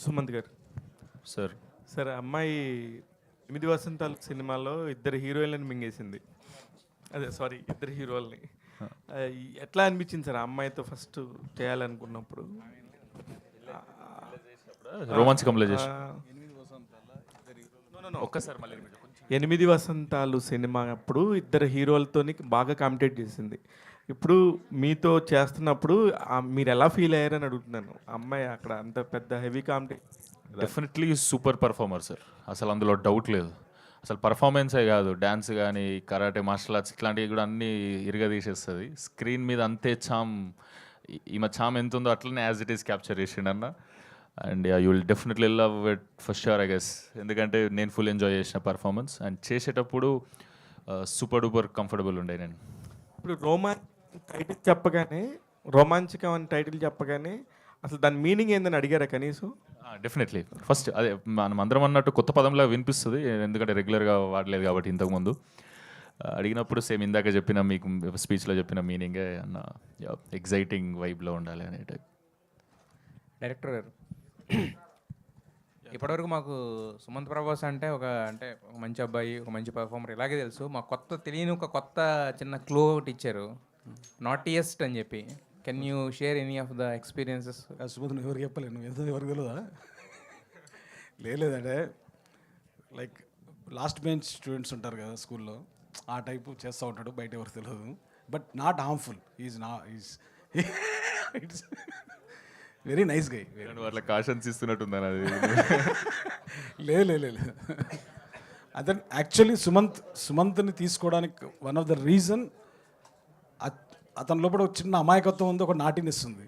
సుమంత్ గారు. Sir sir అమ్మాయి 'ఎనిమిది వసంతాలు' సినిమాలో ఇద్దరు హీరోయిన్‌లని మింగేసింది. అదే సారీ, ఇద్దరు హీరోలని. ఎట్లా అనిపించింది సార్ ఆ అమ్మాయితో ఫస్ట్ చేయాలనుకున్నప్పుడు? రోమాన్స్ కంప్లీట్ చేసి ఆహ్, నో, నో, నో. ఒక్కసారి మళ్ళీ repeat. 'ఎనిమిది వసంతాలు' సినిమా అప్పుడు ఇద్దరు హీరోలతోని బాగా కాంపిటేట్ చేసింది. ఇప్పుడు మీతో చేస్తున్నప్పుడు మీరు ఎలా ఫీల్ అయ్యారని అడుగుతున్నాను. ఆ అమ్మాయి అక్కడ అంత పెద్ద heavy competition. Definitely super performer sir, అసలు అందులో డౌట్ లేదు. అసలు పర్ఫార్మెన్సే కాదు, డ్యాన్స్ కానీ కరాటే మార్షల్ ఆర్ట్స్ ఇట్లాంటివి కూడా అన్నీ ఇరగదీసేస్తుంది. స్క్రీన్ మీద అంతే చామ్, ఈమె చామ్ ఎంత ఉందో అట్లనే యాజ్ ఇట్ ఈస్ క్యాప్చర్ చేసిండన్న. And you will definitely love it for sure I guess. ఎందుకంటే నేను ఫుల్ ఎంజాయ్ చేసిన పర్ఫార్మెన్స్ అండ్ చేసేటప్పుడు సూపర్ డూపర్ కంఫర్టబుల్ ఉండే నేను. ఇప్పుడు టైటిల్ చెప్పగానే, రోమాంచకం అని టైటిల్ చెప్పగానే అసలు దాని మీనింగ్ ఏందని అడిగారా కనీసం? డెఫినెట్లీ ఫస్ట్ అదే మనం అందరం అన్నట్టు కొత్త పదంలా వినిపిస్తుంది, ఎందుకంటే రెగ్యులర్గా వాడలేదు కాబట్టి ఇంతకుముందు. అడిగినప్పుడు సేమ్ ఇందాక చెప్పిన మీకు స్పీచ్లో చెప్పిన మీనింగే అన్న, ఎగ్జైటింగ్ వైబ్లో ఉండాలి అనే టైప్. డైరెక్టర్ గారు, ఇప్పటివరకు మాకు సుమంత్ ప్రభాస్ అంటే ఒక మంచి అబ్బాయి, ఒక మంచి పర్ఫార్మర్ ఇలాగే తెలుసు. మాకు తెలియని ఒక కొత్త చిన్న క్లూ ఒకటి ఇచ్చారు, నాటియెస్ట్ అని చెప్పి. Can you share any of the experiences? Sumanth నువ్వు ఎవరికి చెప్పలేను, నువ్వు ఎంత ఎవరికి తెలియదా? లేదంటే లైక్ లాస్ట్ బెంచ్ స్టూడెంట్స్ ఉంటారు కదా స్కూల్లో, ఆ టైపు చేస్తూ ఉంటాడు, బయట ఎవరికి తెలియదు. But not harmful, is it's very nice guy. అట్లా కాషన్స్ ఇస్తున్నట్టుందని అది. లేదు అతను యాక్చువల్లీ సుమంత్ని తీసుకోవడానికి వన్ ఆఫ్ ద రీజన్, అతని లోపల ఒక చిన్న అమాయకత్వం ఉంది, ఒక నాటినెస్ ఉంది.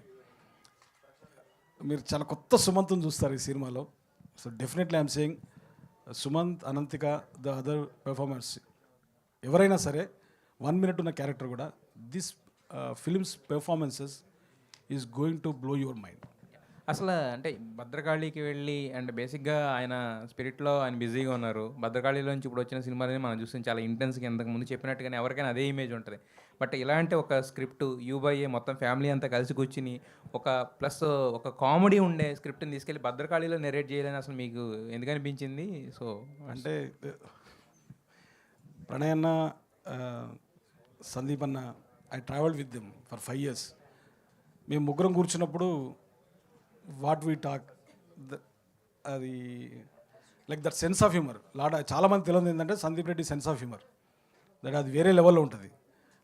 మీరు చాలా కొత్త సుమంత్ని చూస్తారు ఈ సినిమాలో. So definitely I'm saying Sumanth, Ananthika, the other performers ఎవరైనా సరే 1 minute ఉన్న క్యారెక్టర్ కూడా this films performances is going to blow your mind. అసలు భద్రకాళికి వెళ్ళి బేసిక్గా ఆయన స్పిరిట్లో ఆయన బిజీగా ఉన్నారు. భద్రకాళిలోంచి ఇప్పుడు వచ్చిన సినిమాలని మనం చూస్తాం, చాలా ఇంటెన్స్గా, ఇంతకుముందు చెప్పినట్టుగానే ఎవరికైనా అదే ఇమేజ్ ఉంటుంది. బట్ ఇలాంటి ఒక స్క్రిప్ట్ యూబైఏ మొత్తం ఫ్యామిలీ అంతా కలిసి కూర్చుని ఒక కామెడీ ఉండే స్క్రిప్ట్ని తీసుకెళ్ళి భద్రకాళిలో నెరేట్ చేయాలని అసలు మీకు ఎందుకు అనిపించింది? సో అంటే ప్రణయ్ అన్న, సందీప్ అన్న, I travelled with them for 5 years. మేము ముగ్గురం కూర్చున్నప్పుడు వాట్ వీ టాక్, అది like that sense of humour. చాలామంది తెలియదు ఏంటంటే Sandeep Reddy sense of humour, that అది వేరే లెవెల్లో ఉంటుంది.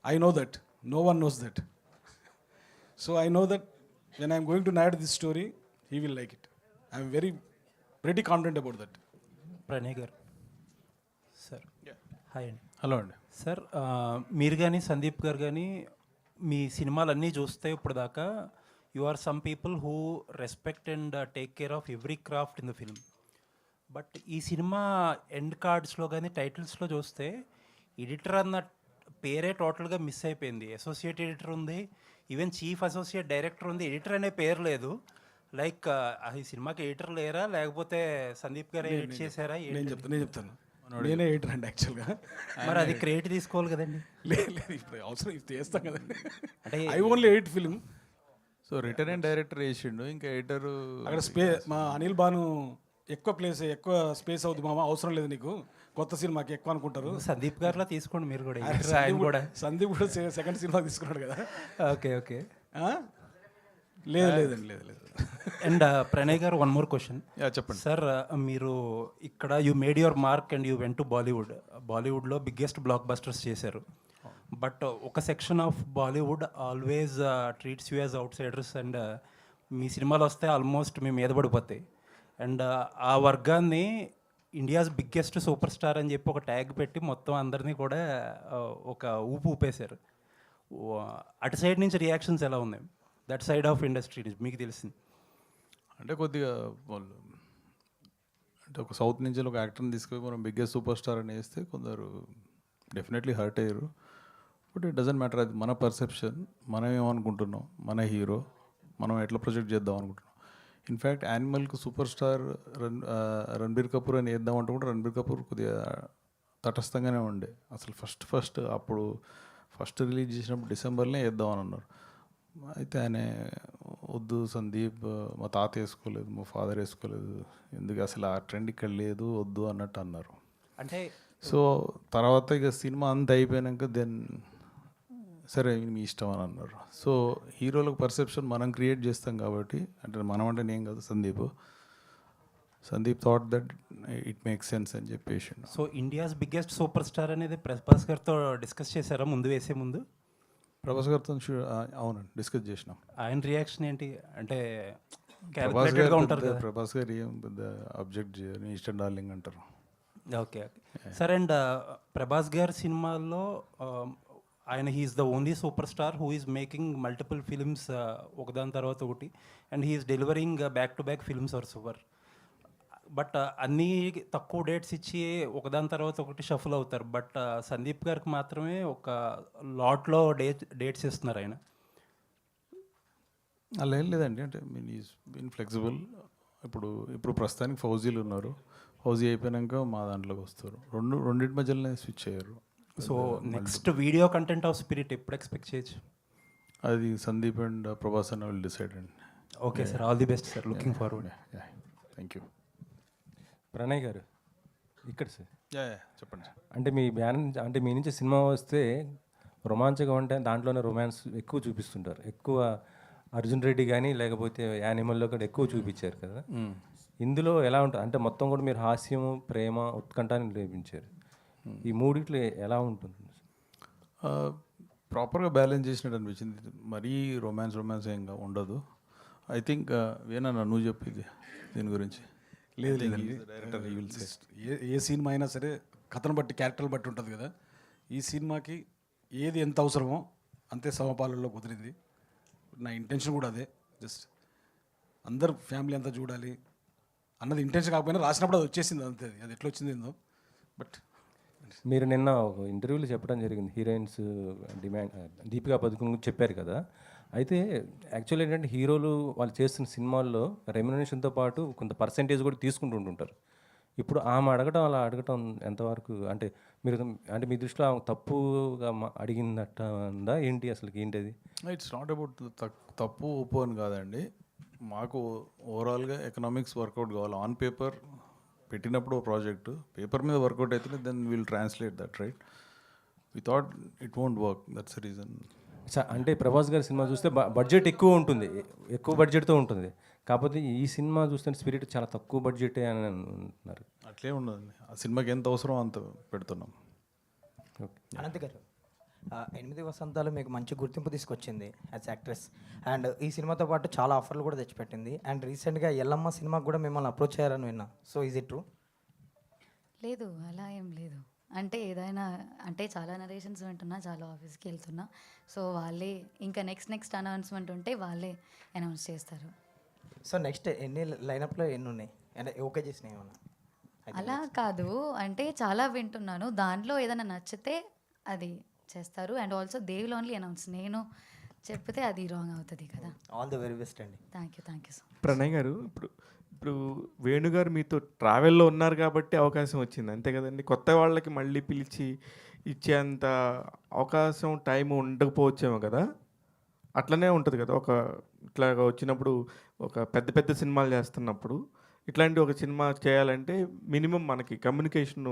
I know that, no one knows that. So I know that when I'm going to narrate this story, he will like it. I'm very confident about that. Pranay garu sir, hi అండి. Hello అండి. Sir, మీరు కానీ సందీప్ గారు కానీ మీ సినిమాలన్నీ చూస్తే ఇప్పుడు దాకా you are some people who respect and take care of every craft in the film. But ఈ సినిమా ఎండ్ కార్డ్స్లో కానీ టైటిల్స్లో చూస్తే ఎడిటర్ అన్న పేరే టోటల్గా మిస్ అయిపోయింది. అసోసియేట్ ఎడిటర్ ఉంది, ఈవెన్ చీఫ్ అసోసియేట్ డైరెక్టర్ ఉంది, ఎడిటర్ అనే పేరు లేదు. లైక్ ఈ సినిమాకి ఎడిటర్ లేరా, లేకపోతే సందీప్ గారు ఎడిట్ చేశారా? నేను చెప్తాను, నేనే ఎడిటర్ అండి యాక్చువల్గా. మరి అది క్రెడిట్ తీసుకోవాలి కదండి. లేదు ఇప్పుడు అవసరం చేస్తాం కదండి. అంటే I only edit film. So return and director వేసిండు, ఇంకా ఎడిటర్ అక్కడ మా అనిల్ బాను ఎక్కువ స్పేస్ అవుతుంది మామ, అవసరం లేదు నీకు, కొత్త సినిమాకి ఎక్కువ అనుకుంటారు. సందీప్ గారిలో తీసుకోండి మీరు కూడా. సందీప్ కూడా సెకండ్ సినిమా తీసుకున్నాడు కదా. ఓకే. లేదండి. And Pranay garu, one more question. చెప్పండి సార్, మీరు ఇక్కడ you made your mark and you went to బాలీవుడ్లో biggest block busters. But ఒక section of Bollywood always treats you as out siders and సినిమాలు వస్తే ఆల్మోస్ట్ మీ మీద పడిపోతాయి. అండ్ ఆ వర్గాన్ని ఇండియాస్ బిగ్గెస్ట్ సూపర్ స్టార్ అని చెప్పి ఒక ట్యాగ్ పెట్టి మొత్తం అందరినీ కూడా ఒక ఊపేశారు. అటు సైడ్ నుంచి రియాక్షన్స్ ఎలా ఉన్నాయి? దట్ సైడ్ ఆఫ్ ఇండస్ట్రీ నుంచి మీకు తెలిసింది అంటే కొద్దిగా వాళ్ళు అంటే ఒక సౌత్ నుంచి ఒక యాక్టర్ని తీసుకొని మనం బిగ్గెస్ట్ సూపర్ స్టార్ అని వేస్తే కొందరు డెఫినెట్లీ హర్ట్ అయ్యారు. బట్ ఇట్ డజంట్ మ్యాటర్, అది మన పర్సెప్షన్, మనం ఏమనుకుంటున్నాం, మన హీరో, మనం ఎట్లా ప్రొజెక్ట్ చేద్దాం అనుకుంటున్నాం. ఇన్ఫ్యాక్ట్ యానిమల్కి సూపర్ స్టార్ రణబీర్ కపూర్ అని వేద్దామంటే కూడా రణబీర్ కపూర్ కొద్దిగా తటస్థంగానే ఉండే. అసలు ఫస్ట్ రిలీజ్ చేసినప్పుడు డిసెంబర్లో వేద్దామని అన్నారు. అయితే ఆయన వద్దు సందీప్, మా తాత వేసుకోలేదు, మా ఫాదర్ వేసుకోలేదు, ఎందుకు అసలు ఆ ట్రెండ్ ఇక్కడ లేదు, వద్దు అన్నట్టు అన్నారు. అంటే సో తర్వాత ఇక సినిమా అంతా అయిపోయాక దెన్ సరే మీ ఇష్టం అని అన్నారు. సో హీరోలకు పర్సెప్షన్ మనం క్రియేట్ చేస్తాం కాబట్టి, అంటే మనం అంటే నేను కాదు, Sandeep thought that it makes sense అని చెప్పేసి. So India's biggest super star అనేది ప్రభాస్ గారితో డిస్కస్ చేశారా ముందు వేసే ముందు? ప్రభాస్ గారితో అవునండి డిస్కస్ చేసినాం. ఆయన రియాక్షన్ ఏంటి? అంటే ప్రభాస్ calculated గా గారు ఉంటారు కదా. ప్రభాస్ గారు ఏం పెద్ద అబ్జెక్ట్ చేయరు, నీ ఇష్టం డార్లింగ్ అంటారు. ఓకే ఓకే సరే. అండ్ ప్రభాస్ గారి సినిమాల్లో ఆయన he's the only super star who is making multiple films ఒకదాని తర్వాత ఒకటి, and he's delivering back to back films are super. But అన్నీ తక్కువ డేట్స్ ఇచ్చి ఒకదాని తర్వాత ఒకటి షఫుల్ అవుతారు. బట్ సందీప్ గారికి మాత్రమే ఒక లాట్లో డేట్స్ ఇస్తున్నారు ఆయన. అలా ఏం లేదండి, అంటే మీన్ ఈజ్ బీన్ ఫ్లెక్సిబుల్. ఇప్పుడు ప్రస్తుతానికి ఫౌజీలు ఉన్నారు, ఫౌజీ అయిపోయాక మా దాంట్లోకి వస్తారు. రెండింటి మధ్యలోనే స్విచ్ అయ్యారు. So next video content of spirit ఎప్పుడు ఎక్స్పెక్ట్ చేయొచ్చు? అది సందీప్ అండ్ ప్రభాస్ అన్న విల్ డిసైడ్ అండి. Okay sir, all the best sir, looking forward. Thank you. Pranay గారు ఇక్కడ సార్, చెప్పండి సార్. అంటే మీ బ్యాన్ అంటే మీ నుంచి సినిమా వస్తే రొమాంచగా ఉంటే దాంట్లోనే రొమాన్స్ ఎక్కువ చూపిస్తుంటారు. ఎక్కువ అర్జున్ రెడ్డి కానీ లేకపోతే యానిమల్లో కూడా ఎక్కువ చూపించారు కదా. ఇందులో ఎలా ఉంటుంది అంటే మొత్తం కూడా మీరు హాస్యము, ప్రేమ, ఉత్కంఠాన్ని లేపించారు. ఈ మూడిట్లో ఎలా ఉంటుంది? ప్రాపర్గా బ్యాలెన్స్ చేసినట్టు అనిపించింది. మరీ రొమాన్స్ ఏంగా ఉండదు. ఐ థింక్ వేనన్నా నువ్వు చెప్పింది దీని గురించి. లేదు లేదండి, ఏ సినిమా అయినా సరే కథను బట్టి, క్యారెక్టర్లు బట్టి ఉంటుంది కదా. ఈ సినిమాకి ఏది ఎంత అవసరమో అంతే సమపాలనలో కుదిరింది. నా ఇంటెన్షన్ కూడా అదే, జస్ట్ అందరు ఫ్యామిలీ అంతా చూడాలి అన్నది ఇంటెన్షన్. కాకపోయినా రాసినప్పుడు అది వచ్చేసింది అంతే, అది ఎట్లా వచ్చింది ఏందో. బట్ మీరు నిన్న ఒక ఇంటర్వ్యూలో చెప్పడం జరిగింది, హీరోయిన్స్ డిమాండ్ దీపికా పదుకుని గురించి చెప్పారు కదా. అయితే యాక్చువల్ ఏంటంటే హీరోలు వాళ్ళు చేస్తున్న సినిమాల్లో రెమ్యునరేషన్తో పాటు కొంత పర్సెంటేజ్ కూడా తీసుకుంటుంటారు. ఇప్పుడు ఆమె అలా అడగటం ఎంతవరకు అంటే మీరు అంటే మీ దృష్టిలో ఆమె తప్పుగా అడిగిందట ఉందా ఏంటి, అసలు ఏంటి అది? ఇట్స్ నాట్ అబౌట్ తప్పు ఒప్పు అని కాదండి. మాకు ఓవరాల్గా ఎకనామిక్స్ వర్కౌట్ కావాలి. ఆన్ పేపర్ పెట్టినప్పుడు ప్రాజెక్టు పేపర్ మీద వర్కౌట్ అయితే then will translate that, right? We thought it won't work, that's the reason. అంటే ప్రభాస్ గారి సినిమా చూస్తే బడ్జెట్ ఎక్కువ ఉంటుంది, ఎక్కువ బడ్జెట్తో ఉంటుంది. కాకపోతే ఈ సినిమా చూస్తే స్పిరిట్ చాలా తక్కువ బడ్జెటే అని అంటున్నారు. అట్లే ఉండదండి, ఆ సినిమాకి ఎంత అవసరం అంత పెడుతున్నాం. అనంత్ గారు, 8 వసంతాలు మీకు మంచి గుర్తింపు తీసుకొచ్చింది యాజ్ యాక్ట్రెస్, అండ్ ఈ సినిమాతో పాటు చాలా ఆఫర్లు కూడా తెచ్చిపెట్టింది. అండ్ రీసెంట్గా ఎల్లమ్మ సినిమాకి కూడా మిమ్మల్ని అప్రోచ్ అయ్యారని విన్నా. So is it true? లేదు, అలా ఏం లేదు. అంటే ఏదైనా అంటే చాలా నరేషన్స్ వింటున్నా, చాలా ఆఫీస్కి వెళ్తున్నా. సో వాళ్ళే ఇంకా నెక్స్ట్ అనౌన్స్మెంట్ ఉంటే వాళ్ళే అనౌన్స్ చేస్తారు. సో నెక్స్ట్ ఎన్ని లైనప్లో ఎన్ని ఉన్నాయి అంటే ఓకే చేసినాయి ఏమన్నా? అలా కాదు, అంటే చాలా వింటున్నాను, దాంట్లో ఏదైనా నచ్చితే అది చేస్తారు. And also they will only announce, నేను చెప్తే అది రాంగ్ అవుతుంది కదా. ఆల్ ది వెరీ బెస్ట్ అండి. Thank you so much. Pranay గారు, ఇప్పుడు వేణుగారు మీతో ట్రావెల్లో ఉన్నారు కాబట్టి అవకాశం వచ్చింది, అంతే కదండి. కొత్త వాళ్ళకి మళ్ళీ పిలిచి ఇచ్చేంత అవకాశం టైం ఉండకపోవచ్చేమో కదా. అట్లనే ఉంటుంది కదా, ఇట్లాగా వచ్చినప్పుడు ఒక పెద్ద సినిమాలు చేస్తున్నప్పుడు ఇట్లాంటి ఒక సినిమా చేయాలంటే మినిమం మనకి కమ్యూనికేషన్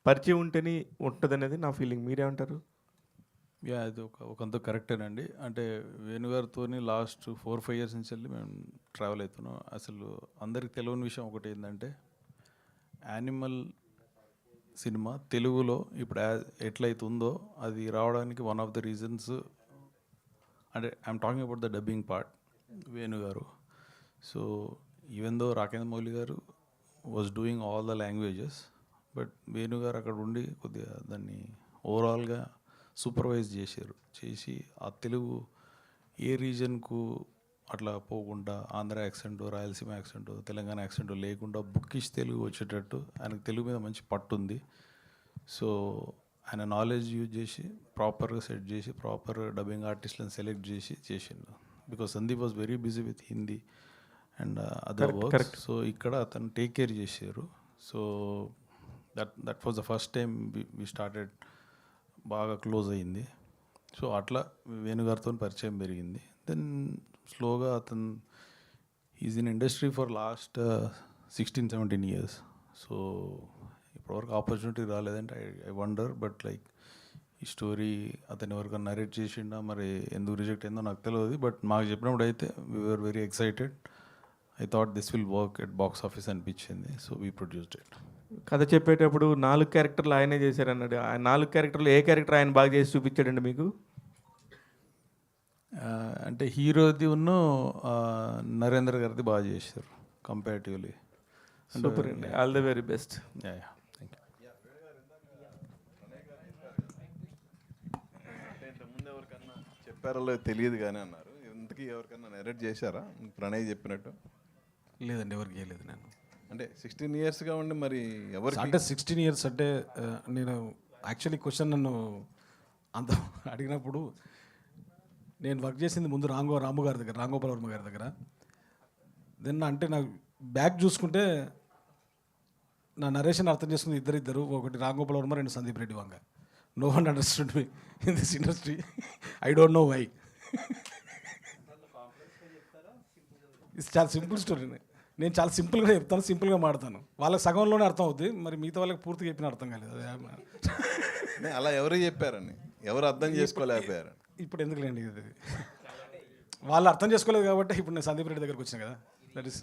పరిచయం ఉంటేనే ఉంటుంది అనేది నా ఫీలింగ్. మీరేమంటారు? అది ఒకంత కరెక్టేనండి. అంటే వేణుగారితో లాస్ట్ 4-5 years నుంచి వెళ్ళి మేము ట్రావెల్ అవుతున్నాం. అసలు అందరికి తెలియని విషయం ఒకటి ఏంటంటే, యానిమల్ సినిమా తెలుగులో ఇప్పుడు ఎట్లయితుందో అది రావడానికి వన్ ఆఫ్ ద రీజన్స్, అంటే I'm talking about the dubbing part, వేణుగారు. So even though Rakendu Mouli garu was doing all the languages, but వేణుగారు అక్కడ ఉండి కొద్దిగా దాన్ని ఓవరాల్గా సూపర్వైజ్ చేసి ఆ తెలుగు ఏ రీజన్కు అట్లా పోకుండా Andhra accent, Rayalaseema accent, Telangana accent లేకుండా బుక్కిష్ తెలుగు వచ్చేటట్టు ఆయనకు తెలుగు మీద మంచి పట్టు ఉంది. సో ఆయన నాలెడ్జ్ యూజ్ చేసి ప్రాపర్గా సెట్ చేసి ప్రాపర్ డబ్బింగ్ ఆర్టిస్ట్లను సెలెక్ట్ చేసిండు. Because Sandeep was very busy with Hindi and other work. So ఇక్కడ అతను టేక్ కేర్ చేశారు. So that was the first time we started, బాగా క్లోజ్ అయ్యింది. సో అట్లా వేణుగారితో పరిచయం పెరిగింది. దెన్ స్లోగా అతను is in industry for last 16-17 years. So ఇప్పటివరకు ఆపర్చునిటీ రాలేదంటే ఐ వండర్, బట్ లైక్ ఈ స్టోరీ అతను ఎవరికైనా నరేట్ చేసిండా మరి ఎందుకు రిజెక్ట్ అయిందో నాకు తెలియదు. బట్ మాకు చెప్పినప్పుడు అయితే we're very excited. I thought this will work at box office అనిపించింది. So we produced it. కథ చెప్పేటప్పుడు 4 క్యారెక్టర్లు ఆయనే చేశారన్నాడు. ఆ 4 క్యారెక్టర్లు ఏ క్యారెక్టర్ ఆయన బాగా చేసి చూపించాడండి మీకు? అంటే హీరోది ఉన్న నరేంద్ర గారిది బాగా చేశారు కంపారిటివ్లీ. సూపర్ అండి, all the very best. Thank you. ఇంతకుముందు ఎవరికన్నా చెప్పారో లేదో తెలియదు కానీ అన్నారు. ఇంతకీ ఎవరికన్నా నెరేట్ చేశారా ప్రణయ్ చెప్పినట్టు? లేదండి, ఎవరికి చేయలేదు నేను. అంటే 16 yearsగా ఉండి మరి ఎవరికి అంటే 16 years అంటే నేను యాక్చువల్లీ క్వశ్చన్ నన్ను అంత అడిగినప్పుడు నేను వర్క్ చేసింది ముందు రాము గారి దగ్గర, రాంగోపాల్ వర్మ గారి దగ్గర. దెన్ అంటే నాకు బ్యాక్ చూసుకుంటే నా నరేషన్ అర్థం చేసుకుంది ఇద్దరు, ఒకటి Ram Gopal Varma, 2 Sandeep Reddy Vanga. No one understood me in this industry. I don't know why. ఇది చాలా సింపుల్ స్టోరీ. నేను చాలా సింపుల్గా చెప్తాను, సింపుల్గా మాడతాను. వాళ్ళకి సగంలోనే అర్థం అవుద్ది, మరి మిగతా వాళ్ళకి పూర్తిగా చెప్పిన అర్థం కాలేదు. నే, అలా ఎవరు చెప్పారని, ఎవరు అర్థం చేసుకోలేకపోయారని. ఇప్పుడు ఎందుకులేండి, ఇది వాళ్ళు అర్థం చేసుకోలేదు కాబట్టి ఇప్పుడు నేను సందీప్ రెడ్డి దగ్గరకు వచ్చిన కదా. దట్ ఈస్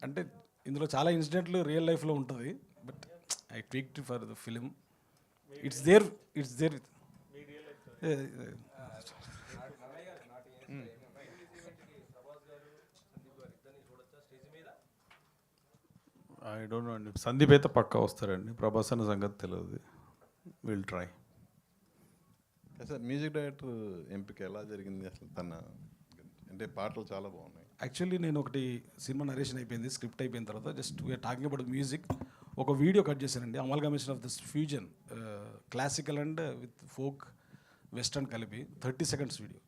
అంటే ఇందులో చాలా ఇన్సిడెంట్లు రియల్ లైఫ్లో ఉంటుంది, but I tweaked for the film. It's there. I don't know అండి. సందీప్ అయితే పక్కా వస్తారండి. ప్రభాస్ అన్న సంగతి తెలియదు. Will try. Sir music director ఎంపిక ఎలా జరిగింది అసలు? తన అంటే పాటలు చాలా బాగున్నాయి. యాక్చువల్లీ నేను ఒకటి సినిమా నరేషన్ అయిపోయింది, స్క్రిప్ట్ అయిపోయిన తర్వాత just we're talking about music. ఒక వీడియో కట్ చేశానండి, amalgamation of this fusion classical and with folk western కలిపి 30 seconds వీడియో.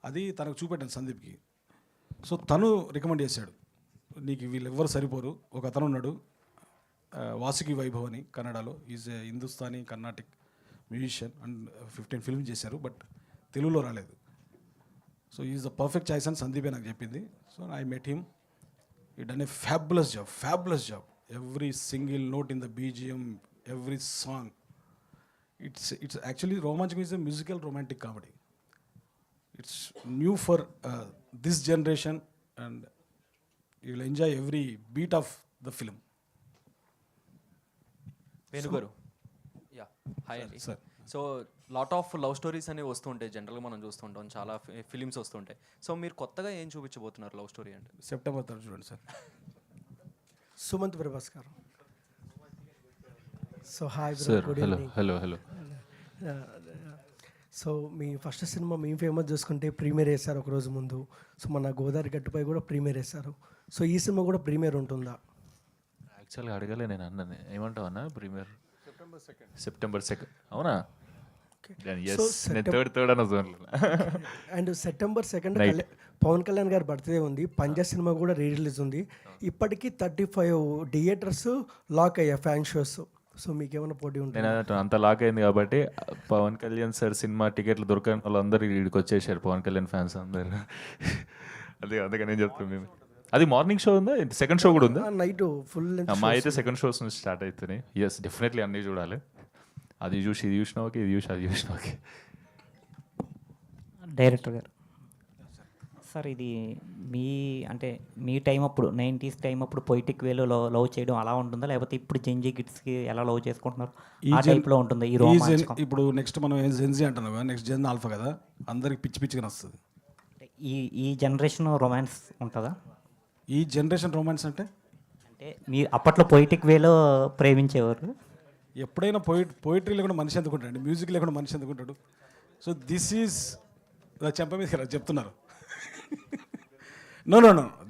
అది తనకు చూపెట్టాను సందీప్కి. సో తను రికమెండ్ చేశాడు, నీకు వీళ్ళెవ్వరు సరిపోరు, ఒక అతను ఉన్నాడు వాసుకి వైభవ్ అని, కన్నడలో. Is a Hindustani Carnatic musician and 15 films చేశారు, బట్ తెలుగులో రాలేదు. So is the perfect choice అని సందీపే నాకు చెప్పింది. So I met him. He done a fabulous job. Every single note in the BGM, every song. It's actually Romanchakam is a musical romantic comedy. It's new for this generation and you will enjoy every beat of the film. వేణుగారు, yeah hi అండి. Sir, so lot of love stories అనేవి వస్తుంటాయి, జనరల్గా మనం చూస్తుంటాం, చాలా films వస్తుంటాయి. So మీరు కొత్తగా ఏం చూపించబోతున్నారు లవ్ స్టోరీ అంటే? September 3rd చూడండి sir. Sumanth Prabhas garu. So hi sir. Good hello evening. Hello hello so మీ ఫస్ట్ సినిమా మేము ఫేమస్ చేసుకుంటే ప్రీమియర్ వేశారు ఒకరోజు ముందు. సో మన గోదావరి గట్టుపై కూడా ప్రీమియర్ వేశారు. సో ఈ సినిమా కూడా ప్రీమియర్ ఉంటుందా? యాక్చువల్గా అడగలే నేను అన్నది. ఏమంటావు అన్న? Premiere September 2nd. అవునా? నేను థర్డ్ అన్న జోన్లో. And September 2nd Pawan Kalyan గారి బర్త్డే ఉంది. పంజా సినిమా కూడా రిలీజ్ ఉంది. ఇప్పటికీ 35 థియేటర్స్ లాక్ అయ్యాయి ఫ్యాన్ షోస్. సో మీకు ఏమైనా పోటీ ఉంటుంది? నేను అంత లాక్ అయింది కాబట్టి పవన్ కళ్యాణ్ సార్ సినిమా టికెట్లు దొరకని వాళ్ళందరూ ఇక్కడికి వచ్చేసారు, పవన్ కళ్యాణ్ ఫ్యాన్స్ అందరు. అందుకే నేను చెప్తాను. మేము అది మార్నింగ్ షో ఉందా, సెకండ్ షో కూడా ఉందా? నైట్ ఫుల్ మా అయితే సెకండ్ షోస్ నుంచి స్టార్ట్ అవుతున్నాయి. ఎస్, డెఫినెట్లీ అన్నీ చూడాలి. అది చూసి ఇది చూసినా ఓకే, ఇది చూసి అది చూసినా ఓకే. డైరెక్టర్ గారు సార్, ఇది మీ టైం అప్పుడు 90s టైం అప్పుడు పొయిటిక్ వేలో లవ్ చేయడం అలా ఉంటుందా, లేకపోతే ఇప్పుడు జెన్జీ కిడ్స్కి ఎలా లవ్ చేసుకుంటున్నారు ఆ టైప్లో ఉంటుందా ఈ రోమాంచకం? ఇప్పుడు నెక్స్ట్ మనం జెన్జీ అంటున్నాం కదా, నెక్స్ట్ జెన్ ఆల్ఫా కదా, అందరికి పిచ్చిగా వస్తుంది. ఈ జనరేషన్ రొమాన్స్ ఉంటుందా? ఈ జనరేషన్ రొమాన్స్ అంటే మీ అప్పట్లో పొయిటిక్ వేలో ప్రేమించేవారు. ఎప్పుడైనా పోయిటరీ లేకుండా మనిషి ఎందుకుంటాడు, మ్యూజిక్ లేకుండా మనిషి ఎందుకుంటాడు? సో దిస్ ఈజ్ చెంప మీద చెప్తున్నారు. No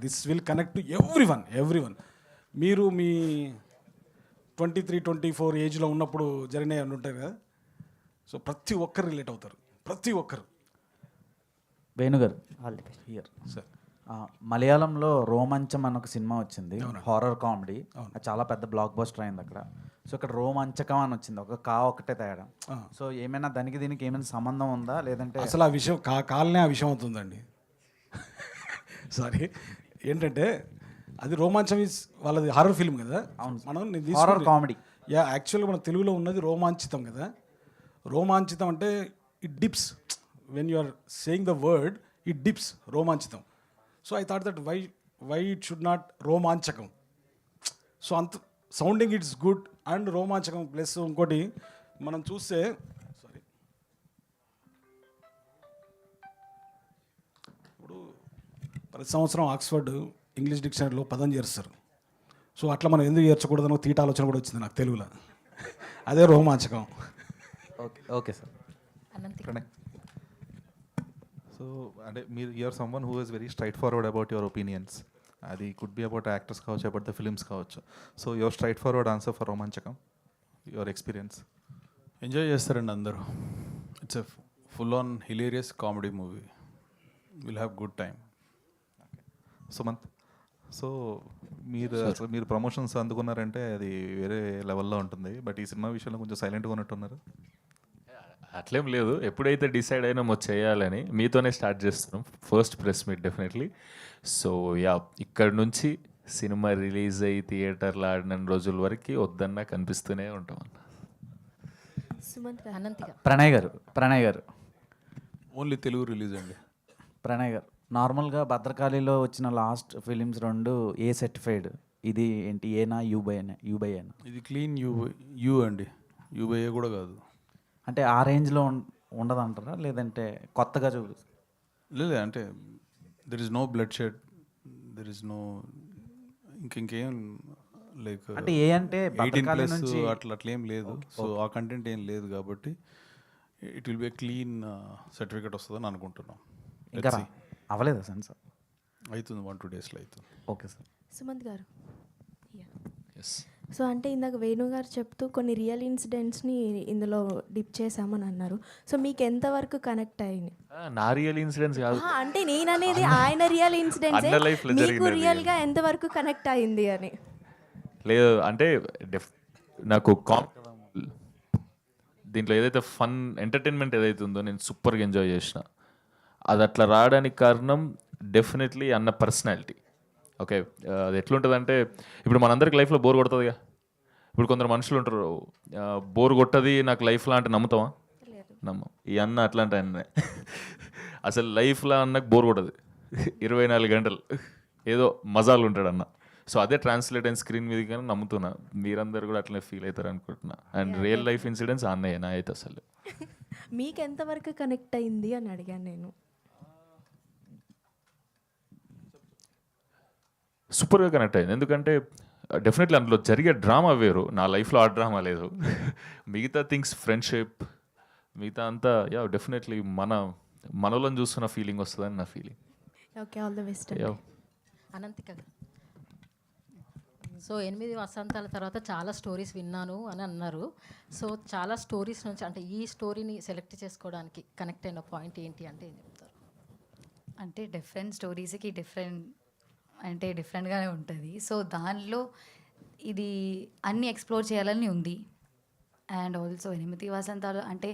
this will connect to everyone. మీరు మీ 23-24 ఏజ్లో ఉన్నప్పుడు జరిగినవి అని ఉంటారు కదా, సో ప్రతి ఒక్కరు రిలేట్ అవుతారు, ప్రతి ఒక్కరు. వేణుగారు హియర్ సార్, మలయాళంలో రోమాంచం అన్న ఒక సినిమా వచ్చింది, హారర్ కామెడీ, చాలా పెద్ద బ్లాక్ బస్టర్ అయింది అక్కడ. సో ఇక్కడ రోమాంచకం అని వచ్చింది, ఒక కా ఒకటే తేడా. సో ఏమైనా దానికి దీనికి ఏమైనా సంబంధం ఉందా, లేదంటే అసలు ఆ విషయం కాలనే ఆ విషయం అవుతుందండి. సారీ, ఏంటంటే అది రోమాంచం ఇస్ వాళ్ళది హారర్ ఫిల్మ్ కదా. మనం హారర్ కామెడీ. యా, యాక్చువల్గా మన తెలుగులో ఉన్నది రోమాంచితం కదా. రోమాంచితం అంటే it dips, when you are saying the word it dips, రోమాంచితం. So I thought that why it should not Romanchakam. So అంత sounding it's good and Romanchakam plus ఇంకోటి మనం చూస్తే సారీ ఇప్పుడు ప్రతి సంవత్సరం ఆక్స్ఫర్డ్ ఇంగ్లీష్ డిక్షనరీలో పదం చేరుస్తారు. సో అట్లా మనం ఎందుకు చేర్చకూడదనో తీట ఆలోచన కూడా వచ్చింది నాకు తెలుగులో. అదే Romanchakam. Okay okay sir. So అంటే మీరు you are someone who is very straightforward about your opinions. అది కుడ్ బి అబౌట్ యాక్టర్స్ కావచ్చు, అబౌట్ ద ఫిల్మ్స్ కావచ్చు. So your straightforward answer for Romanchakam, your experience. Enjoy చేస్తారండి అందరూ. It's a full on hilarious comedy movie. Will have good time. Sumanth, so మీరు promotions అందుకున్నారంటే అది వేరే లెవెల్లో ఉంటుంది. బట్ ఈ సినిమా విషయంలో కొంచెం సైలెంట్గా ఉన్నట్టున్నారు. అట్లేం లేదు, ఎప్పుడైతే డిసైడ్ అయినామో చేయాలని మీతోనే స్టార్ట్ చేస్తున్నాం. First press meet definitely. So yeah, ఇక్కడ నుంచి సినిమా రిలీజ్ అయ్యి థియేటర్లో ఆడిన రోజుల వరకు వద్దన్నా కనిపిస్తూనే ఉంటాం అన్న. ప్రణయ్ గారు ఓన్లీ తెలుగు రిలీజ్ అండి. ప్రణయ్ గారు, నార్మల్గా భద్రకాళిలో వచ్చిన లాస్ట్ ఫిలిమ్స్ 2 ఏ సర్టిఫైడ్, ఇది ఏంటి ఏనా యూబై ఏనా? ఇది క్లీన్ యూ అండి, యూబై కూడా కాదు. అంటే ఆ రేంజ్లో ఉండదంటారా, లేదంటే కొత్తగా లేదు అంటే there is no bloodshed, there is no ఇంకేం లైక్ అంటే ఏ అంటే 18+ అట్లా ఏం లేదు. సో ఆ కంటెంట్ ఏం లేదు కాబట్టి it will be clean certificate వస్తుందని అనుకుంటున్నాం. ఇంకా అవ్వలేదా సార్? అవుతుంది, 1-2 డేస్లో అవుతుంది. Okay sir. సుమంత్ గారు, ఎస్. సో అంటే ఇందాక వేణు గారు చెప్తూ కొన్ని రియల్ ఇన్సిడెంట్స్ని ఇందులో డిప్ చేశామని అన్నారు. సో మీకు ఎంతవరకు కనెక్ట్ అయింది? నా రియల్ ఇన్సిడెంట్స్ కాదు, అంటే నేను అనేది ఆయన రియల్ ఇన్సిడెంట్స్ మీకు రియల్గా ఎంతవరకు కనెక్ట్ అయింది అని. లేదు అంటే నాకు దీంట్లో ఏదైతే ఫన్ ఎంటర్టైన్మెంట్ ఏదైతే ఉందో నేను సూపర్గా ఎంజాయ్ చేసిన. అది అట్లా రావడానికి కారణం డెఫినెట్లీ అన్న పర్సనాలిటీ. ఓకే, అది ఎట్లుంటుందంటే ఇప్పుడు మనందరికి లైఫ్లో బోర్ కొడుతుందిగా. ఇప్పుడు కొందరు మనుషులు ఉంటారు, బోర్ కొట్టది నాకు లైఫ్లో అంటే నమ్ముతామా? నమ్మం. ఈ అన్న అట్లాంటి అన్నే అసలు లైఫ్లో అన్నకు బోర్ కొట్టదు. 24 గంటలు ఏదో మజాలు ఉంటాడు అన్న. సో అదే ట్రాన్స్లేట్ అయిన స్క్రీన్ మీద కానీ నమ్ముతున్నా. మీరందరూ కూడా అట్లనే ఫీల్ అవుతారు అనుకుంటున్నా. అండ్ రియల్ లైఫ్ ఇన్సిడెంట్స్ అన్నయ్య నా అయితే అసలు. మీకు ఎంతవరకు కనెక్ట్ అయింది అని అడిగాను నేను. సూపర్గా కనెక్ట్ అయింది, ఎందుకంటే డెఫినెట్లీ అందులో జరిగే డ్రామా వేరు. నా లైఫ్లో ఆ డ్రామా లేదు. మిగతా థింగ్స్, ఫ్రెండ్షిప్, మిగతా అంతా యా డెఫినెట్లీ మనలో చూస్తున్న ఫీలింగ్ వస్తుందని నా feeling. Okay, all the best. Ananthika, so 8 వసంతాల తర్వాత చాలా స్టోరీస్ విన్నాను అని అన్నారు. సో చాలా స్టోరీస్ నుంచి అంటే ఈ స్టోరీని సెలెక్ట్ చేసుకోవడానికి కనెక్ట్ అయిన పాయింట్ ఏంటి అంటే ఏం చెప్తారు? అంటే డిఫరెంట్ స్టోరీస్కి డిఫరెంట్గానే ఉంటుంది. సో దానిలో ఇది అన్నీ ఎక్స్ప్లోర్ చేయాలని ఉంది. అండ్ ఆల్సో 8 వసంతాలు అంటే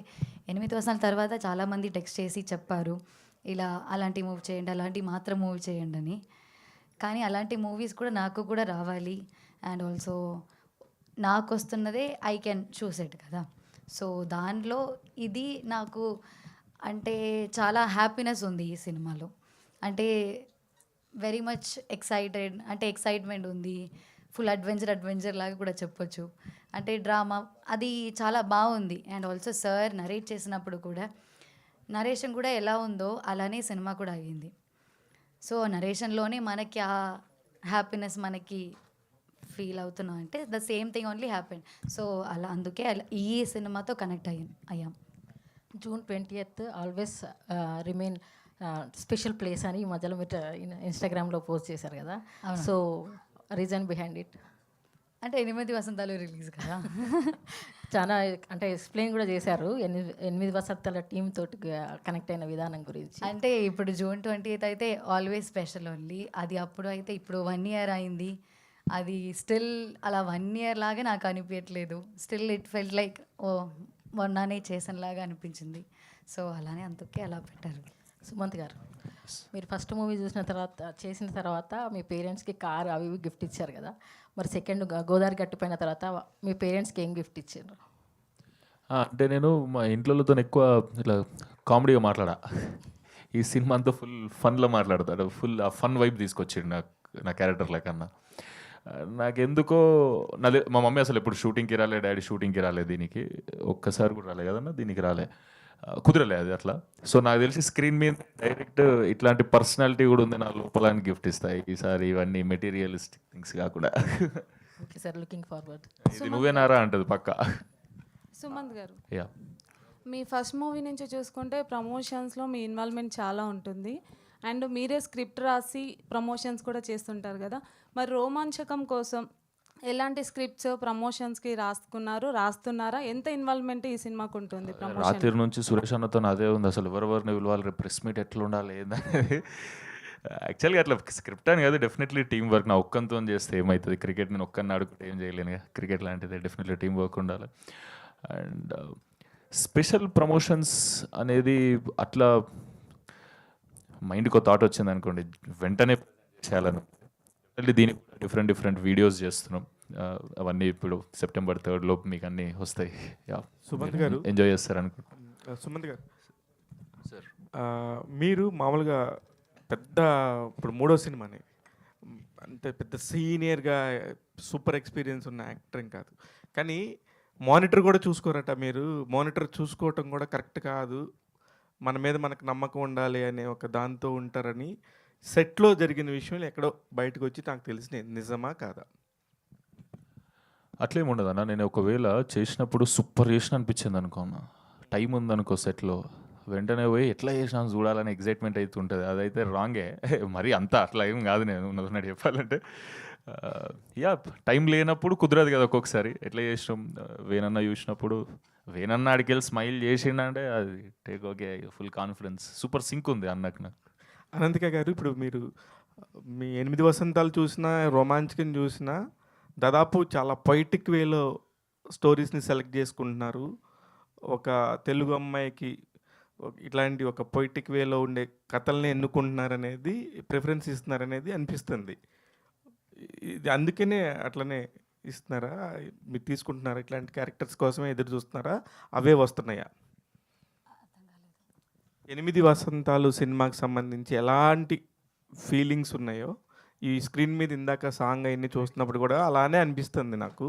8 వసంతాల తర్వాత చాలామంది టెక్స్ట్ చేసి చెప్పారు ఇలా అలాంటి మూవీ చేయండి, అలాంటి మాత్రం మూవీ చేయండి అని. కానీ అలాంటి మూవీస్ కూడా నాకు కూడా రావాలి. అండ్ ఆల్సో నాకు వస్తున్నదే ఐ కెన్ చూస్ ఇట్ కదా. సో దానిలో ఇది నాకు అంటే చాలా హ్యాపీనెస్ ఉంది ఈ సినిమాలో. అంటే వెరీ మచ్ ఎక్సైటెడ్, అంటే ఎక్సైట్మెంట్ ఉంది. ఫుల్ అడ్వెంచర్ లాగా కూడా చెప్పొచ్చు. అంటే డ్రామా అది చాలా బాగుంది. అండ్ ఆల్సో సార్ నరేట్ చేసినప్పుడు కూడా నరేషన్ కూడా ఎలా ఉందో అలానే సినిమా కూడా అయ్యింది. సో నరేషన్లోనే మనకి ఆ హ్యాపీనెస్ మనకి ఫీల్ అవుతున్నాం అంటే the same thing only happen. So అలా అందుకే ఈ సినిమాతో కనెక్ట్ అయ్యాం. June 20th always remain special place అని ఈ మధ్యలో మీరు ఇన్స్టాగ్రామ్లో పోస్ట్ చేశారు కదా. సో రీజన్ బిహైండ్ ఇట్ అంటే 8 వసంతాలు రిలీజ్ కదా. చాలా అంటే ఎక్స్ప్లెయిన్ కూడా చేశారు 8 వసంతాల టీమ్ తోటి కనెక్ట్ అయిన విధానం గురించి. అంటే ఇప్పుడు June 20th అయితే ఆల్వేస్ స్పెషల్ ఓన్లీ. అది అప్పుడు అయితే ఇప్పుడు 1 year అయింది. అది స్టిల్ అలా 1 ఇయర్ లాగా నాకు అనిపించట్లేదు. స్టిల్ ఇట్ ఫెల్ట్ లైక్ ఓ మొన్ననే చేసినలాగా అనిపించింది. సో అలానే అందుకే అలా పెట్టారు. సుమంత్ గారు, మీరు ఫస్ట్ మూవీ చేసిన తర్వాత మీ పేరెంట్స్కి కార్ అవి ఇవి గిఫ్ట్ ఇచ్చారు కదా, మరి సెకండ్ గోదావరి గట్టిపోయిన తర్వాత మీ పేరెంట్స్కి ఏం గిఫ్ట్ ఇచ్చారు? అంటే నేను మా ఇంట్లోతో ఎక్కువ ఇట్లా కామెడీగా మాట్లాడా. ఈ సినిమా అంతా ఫుల్ ఫన్లో మాట్లాడతాడు. ఫుల్ ఆ ఫన్ వైబ్ తీసుకొచ్చాడు నా క్యారెక్టర్ల కన్నా. నాకెందుకో మా మమ్మీ అసలు ఎప్పుడు షూటింగ్కి రాలే, డాడీ షూటింగ్కి రాలే, దీనికి ఒక్కసారి కూడా రాలే కదన్నా, దీనికి రాలే, కుదరలే అది అట్లా. సో నాకు తెలిసి స్క్రీన్ మీద డైరెక్ట్ ఇట్లాంటి పర్సనాలిటీ కూడా ఉంది నా లోపల అని గిఫ్ట్ ఇస్తాయి ఈసారి, ఇవన్నీ మెటీరియలిస్టిక్ థింగ్స్ కాకుండా. Okay sir, looking forward. ఇది నువ్వేనారా అంటది పక్కా. సుమంత్ గారు, యా, మీ ఫస్ట్ మూవీ నుంచి చూసుకుంటే ప్రమోషన్స్లో మీ ఇన్వాల్వ్మెంట్ చాలా ఉంటుంది అండ్ మీరే స్క్రిప్ట్ రాసి ప్రమోషన్స్ కూడా చేస్తుంటారు కదా, మరి రోమాంచకం కోసం ఎలాంటి స్క్రిప్ట్స్ ప్రమోషన్స్కి రాస్తున్నారా? ఎంత ఇన్వాల్వ్మెంట్ ఈ సినిమాకు ఉంటుంది ప్రమోషన్? రాత్రి నుంచి సురేష్ అన్నతో అదే ఉంది, అసలు ఎవరెవరిని పిలవాలి, రేపు ప్రెస్ మీట్ ఎట్లా ఉండాలి ఏందనేది. యాక్చువల్గా అట్లా స్క్రిప్ట్ అని కాదు, డెఫినెట్లీ టీం వర్క్. నా ఒక్కంతో చేస్తే ఏమవుతుంది, క్రికెట్ నేను ఒక్కరిని ఆడుకుంటే ఏం చేయలేను, క్రికెట్ లాంటిది డెఫినెట్లీ టీం వర్క్ ఉండాలి. అండ్ స్పెషల్ ప్రమోషన్స్ అనేది అట్లా మైండ్కి ఒక థాట్ వచ్చింది అనుకోండి, వెంటనే చేయాలను. దీనికి డిఫరెంట్ వీడియోస్ చేస్తున్నాం, అవన్నీ ఇప్పుడు September 3 లోపు మీకు అన్నీ వస్తాయి. సుమంత్ గారు ఎంజాయ్ చేస్తారు అనుకుంటున్నాను. సుమంత్ గారు సార్, మీరు మామూలుగా పెద్ద ఇప్పుడు 3వ సినిమాని అంతే పెద్ద సీనియర్గా సూపర్ ఎక్స్పీరియన్స్ ఉన్న యాక్టర్ కాదు, కానీ మానిటర్ కూడా చూసుకోరట మీరు. మానిటర్ చూసుకోవటం కూడా కరెక్ట్ కాదు, మన మీద మనకు నమ్మకం ఉండాలి అనే ఒక దాంతో ఉంటారని సెట్లో జరిగిన విషయాలు ఎక్కడో బయటకు వచ్చి నాకు తెలిసినది, నిజమా కాదా? అట్లేం ఉండదు అన్న. నేను ఒకవేళ చేసినప్పుడు సూపర్ చేసిన అనిపించింది అనుకోన్నా, టైం ఉందనుకో సెట్లో, వెంటనే పోయి ఎట్లా చేసినా చూడాలని ఎగ్జైట్మెంట్ అయితే ఉంటుంది. అదైతే రాంగే, మరి అంతా అట్లా ఏం కాదు. నేను ఉన్నది చెప్పాలంటే యా, టైం లేనప్పుడు కుదరదు కదా ఒక్కొక్కసారి. ఎట్లా చేసినాం, వేనన్న చూసినప్పుడు వేనన్న అడికెళ్ళి స్మైల్ చేసిండంటే అది take okay, full confidence, super sync ఉంది అన్నకు నాకు. అనంతిక గారు, ఇప్పుడు మీరు మీ 8 వసంతాలు చూసినా, రోమాంచకం చూసినా, దాదాపు చాలా పొయిటిక్ వేలో స్టోరీస్ని సెలెక్ట్ చేసుకుంటున్నారు. ఒక తెలుగు అమ్మాయికి ఇట్లాంటి ఒక పొయిటిక్ వేలో ఉండే కథల్ని ఎన్నుకుంటున్నారనేది, ప్రిఫరెన్స్ ఇస్తున్నారనేది అనిపిస్తుంది. ఇది అందుకనే అట్లనే ఇస్తున్నారా, మీరు తీసుకుంటున్నారా? ఇట్లాంటి క్యారెక్టర్స్ కోసమే ఎదురు చూస్తున్నారా, అవే వస్తున్నాయా? 8 వసంతాలు సినిమాకి సంబంధించి ఎలాంటి ఫీలింగ్స్ ఉన్నాయో ఈ స్క్రీన్ మీద ఇందాక సాంగ్ అవన్నీ చూస్తున్నప్పుడు కూడా అలానే అనిపిస్తుంది నాకు.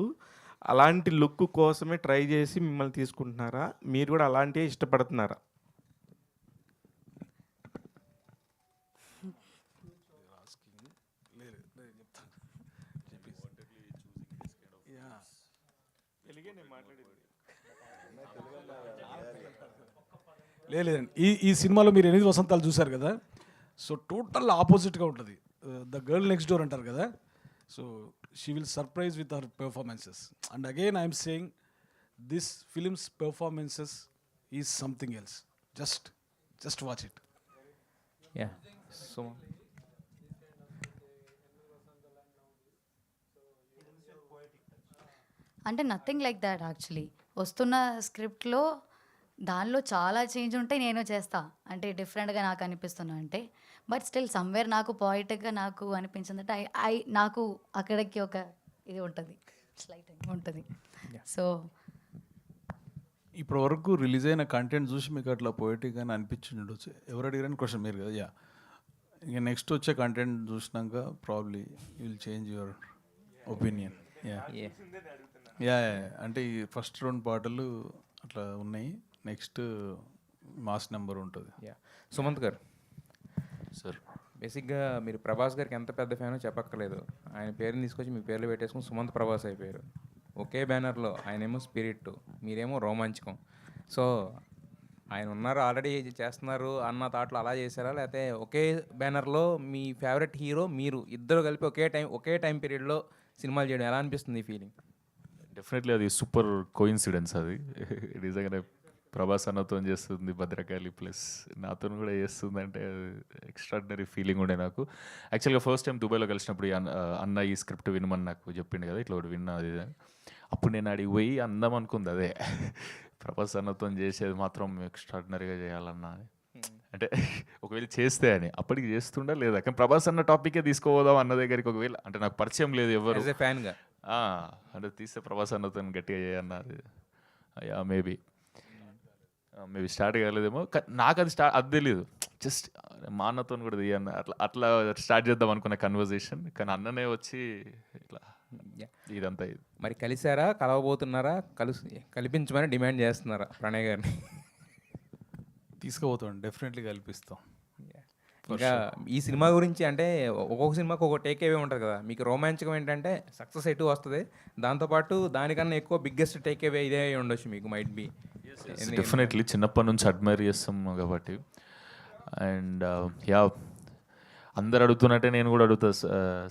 అలాంటి లుక్ కోసమే ట్రై చేసి మిమ్మల్ని తీసుకుంటున్నారా, మీరు కూడా అలాంటివే ఇష్టపడుతున్నారా? లేదండి, ఈ సినిమాలో మీరు 8 వసంతాలు చూశారు కదా, సో టోటల్ ఆపోజిట్గా ఉంటుంది. ద గర్ల్ నెక్స్ట్ డోర్ అంటారు కదా, so she will surprise with her performances. And again I'm saying this films performances is something else. Just watch it. Yeah, so అంటే నథింగ్ లైక్ దాట్ యాక్చువల్లీ. వస్తున్న స్క్రిప్ట్లో దానిలో చాలా change ఉంటాయి, నేను చేస్తా అంటే డిఫరెంట్గా నాకు అనిపిస్తున్నా అంటే. బట్ స్టిల్ సమ్వేర్ నాకు పాయిటిక్గా నాకు అనిపించిందంటే నాకు అక్కడికి ఒక ఇది ఉంటుంది, స్లైట్ ఉంటుంది. సో ఇప్పటి వరకు రిలీజ్ అయిన కంటెంట్ చూసి మీకు అట్లా పోయిటిక్ అని అనిపించింది ఉండొచ్చు. ఎవరు అడిగారని క్వశ్చన్ మీరు కదా. యా, ఇక నెక్స్ట్ వచ్చే కంటెంట్ చూసినాక probably you will change your opinion. Yeah, అంటే ఈ ఫస్ట్ 2 పాటలు అట్లా ఉన్నాయి, నెక్స్ట్ మాస్ నెంబర్ ఉంటుంది. యా, సుమంత్ గారు సార్, బేసిక్గా మీరు ప్రభాస్ గారికి ఎంత పెద్ద ఫ్యానో చెప్పక్కర్లేదు. ఆయన పేరుని తీసుకొచ్చి మీ పేర్లు పెట్టేసుకుని సుమంత్ ప్రభాస్ అయిపోయారు. ఒకే బ్యానర్లో ఆయనేమో స్పిరిట్, మీరేమో రోమాంచకం. సో ఆయన ఉన్నారు, ఆల్రెడీ చేస్తున్నారు అన్న థాట్లో అలా చేశారా, లేకపోతే ఒకే బ్యానర్లో మీ ఫేవరెట్ హీరో మీరు ఇద్దరు కలిపి ఒకే టైం పీరియడ్లో సినిమాలు చేయడం ఎలా అనిపిస్తుంది ఈ ఫీలింగ్? డెఫినెట్లీ అది సూపర్ కోయిన్సిడెన్స్. అది నిజంగానే ప్రభాస్ అన్నతో చేస్తుంది భద్రకాళి ప్లస్ నాతో కూడా చేస్తుంది అంటే ఎక్స్ట్రాడినరీ ఫీలింగ్ ఉండే నాకు. యాక్చువల్గా ఫస్ట్ టైం దుబాయ్లో కలిసినప్పుడు అన్న ఈ స్క్రిప్ట్ వినమని నాకు చెప్పిండు కదా, ఇట్లా ఒకటి విన్నా అది ఇది అని. అప్పుడు నేను అడిగి పోయి అందం అనుకుంది అదే, ప్రభాస్ అన్నతో చేసేది మాత్రం ఎక్స్ట్రాడినరీగా చేయాలన్నా అని. అంటే ఒకవేళ చేస్తే అని అప్పటికి చేస్తుండా లేదా, కానీ ప్రభాస్ అన్న టాపికే తీసుకోపోదాం అన్న దగ్గరికి ఒకవేళ అంటే నాకు పరిచయం లేదు ఎవరు ఫ్యాన్గా అంటే తీస్తే ప్రభాస్ అన్నతో గట్టిగా చేయన్నారు. యా మేబీ స్టార్ట్ కాలేదేమో, నాకు అది అది తెలియదు. జస్ట్ మా అన్నతో కూడా తీయన్న అట్లా స్టార్ట్ చేద్దాం అనుకున్న కన్వర్జేషన్, కానీ అన్ననే వచ్చి ఇట్లా ఇదంతా ఇది. మరి కలిసారా, కలవబోతున్నారా, కల్పించమని డిమాండ్ చేస్తున్నారా ప్రణయ్ గారిని? తీసుకుపోతాం, డెఫినెట్లీ కల్పిస్తాం. ఇంకా ఈ సినిమా గురించి అంటే ఒక్కొక్క సినిమాకి ఒక టేక్ అవే ఉంటుంది కదా, మీకు రోమాంచకం ఏంటంటే సక్సెస్ ఎటు వస్తుంది, దాంతోపాటు దానికన్నా ఎక్కువ బిగ్గెస్ట్ టేక్ అవే ఇదే అయి ఉండొచ్చు మీకు, మైట్ బి. డెఫినెట్లీ చిన్నప్పటి నుంచి అడ్మైర్ చేస్తాం కాబట్టి. అండ్ యా అందరు అడుగుతున్నట్టే నేను కూడా అడుగుతా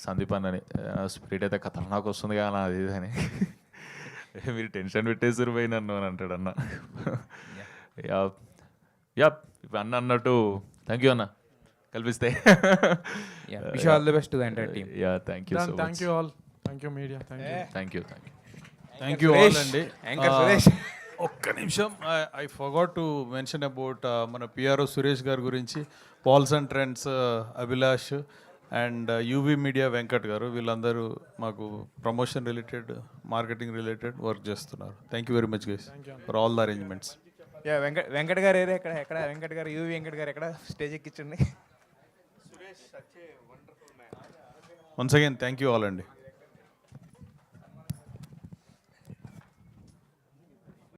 సందీప్ అన్నని, స్పిరిట్ అయితే ఖతర్నాక్ వస్తుంది కానీ అది ఇది అని. మీరు టెన్షన్ పెట్టేసారు పోయి నన్ను అని అంటాడు అన్న. యా యా ఇప్పుడు అన్న అన్నట్టు థ్యాంక్ యూ అన్న, కల్పిస్తే. Wish all the best to the entire team. Yeah thank you so much. Thank you all, thank you media, thank you thank you all అండి. యాంకర్ సురేష్, ఒక్క నిమిషం, I forgot to mention about మన PRO Suresh గారి గురించి. Pals and trends Abhilash and UV media Venkat garu, వీళ్ళందరూ మాకు promotion related, marketing related work చేస్తున్నారు. Thank you very much guys for all the arrangements. Venkat గారు ఏరే ఎక్కడ వెంకట్ గారు, యూవీ వెంకట్ గారు ఎక్కడ, స్టేజ్ ఎక్కించండి. Once again thank you all అండి.